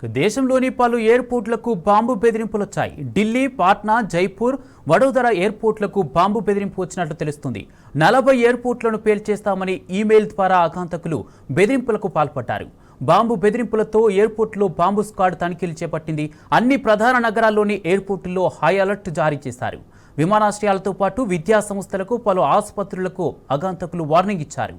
దేశంలోని పలు ఎయిర్పోర్ట్లకు బాంబు బెదిరింపులు వచ్చాయి. ఢిల్లీ, పాట్నా, జైపూర్, వడోదర ఎయిర్పోర్ట్లకు బాంబు బెదిరింపు వచ్చినట్లు తెలుస్తుంది. 40 ఎయిర్పోర్ట్లను పేల్చేస్తామని ఈమెయిల్ ద్వారా ఆఘాతకులు బెదిరింపులకు పాల్పడ్డారు. బాంబు బెదిరింపులతో ఎయిర్పోర్టులో బాంబు స్క్వాడ్ తనిఖీలు చేపట్టింది. అన్ని ప్రధాన నగరాల్లోని ఎయిర్పోర్టుల్లో హై అలర్ట్ జారీ చేశారు. విమానాశ్రయాలతో పాటు విద్యా సంస్థలకు, పలు ఆసుపత్రులకు ఆఘాతకులు వార్నింగ్ ఇచ్చారు.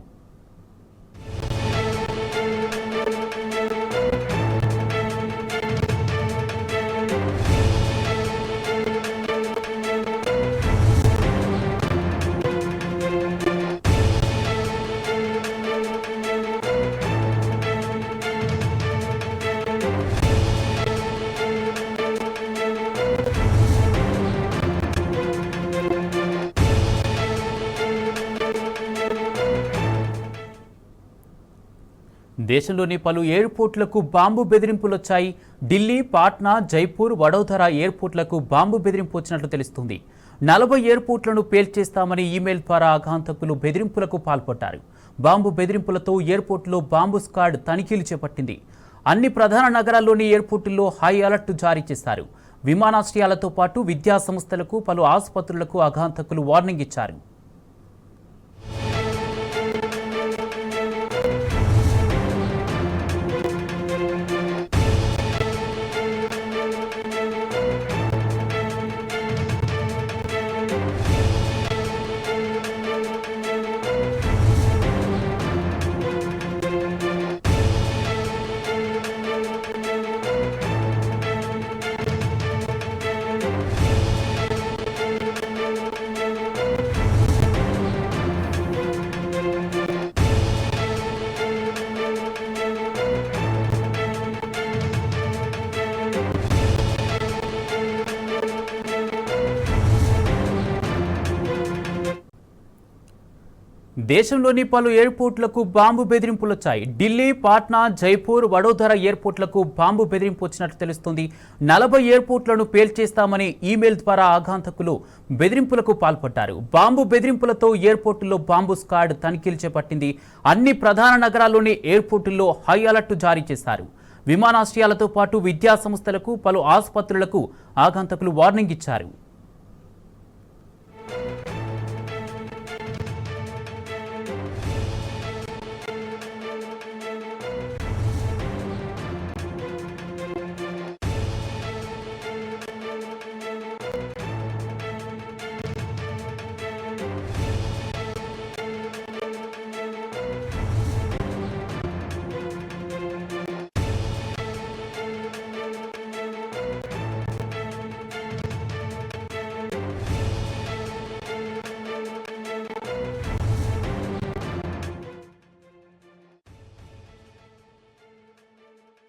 దేశంలోని పలు ఎయిర్పోర్ట్లకు బాంబు బెదిరింపులు వచ్చాయి. ఢిల్లీ, పాట్నా, జైపూర్, వడోదర ఎయిర్పోర్ట్లకు బాంబు బెదిరింపు వచ్చినట్లు తెలుస్తుంది. 40 ఎయిర్పోర్ట్లను పేల్చేస్తామని ఈమెయిల్ ద్వారా ఆఘాతకులు బెదిరింపులకు పాల్పడ్డారు. బాంబు బెదిరింపులతో ఎయిర్పోర్టులో బాంబు స్క్వాడ్ తనిఖీలు చేపట్టింది. అన్ని ప్రధాన నగరాల్లోని ఎయిర్పోర్టుల్లో హై అలర్ట్ జారీ చేశారు. విమానాశ్రయాలతో పాటు విద్యా సంస్థలకు, పలు ఆసుపత్రులకు ఆఘాతకులు వార్నింగ్ ఇచ్చారు. దేశంలోని పలు ఎయిర్పోర్ట్లకు బాంబు బెదిరింపులు వచ్చాయి. ఢిల్లీ, పాట్నా, జైపూర్, వడోదర ఎయిర్పోర్ట్లకు బాంబు బెదిరింపు వచ్చినట్లు తెలుస్తుంది. 40 ఎయిర్పోర్ట్లను పేల్చేస్తామని ఈమెయిల్ ద్వారా ఆఘాతకులు బెదిరింపులకు పాల్పడ్డారు. బాంబు బెదిరింపులతో ఎయిర్పోర్టుల్లో బాంబు స్క్వాడ్ తనిఖీలు చేపట్టింది. అన్ని ప్రధాన నగరాల్లోని ఎయిర్పోర్టుల్లో హై అలర్ట్ జారీ చేశారు. విమానాశ్రయాలతో పాటు విద్యా సంస్థలకు, పలు ఆసుపత్రులకు ఆఘాతకులు వార్నింగ్ ఇచ్చారు.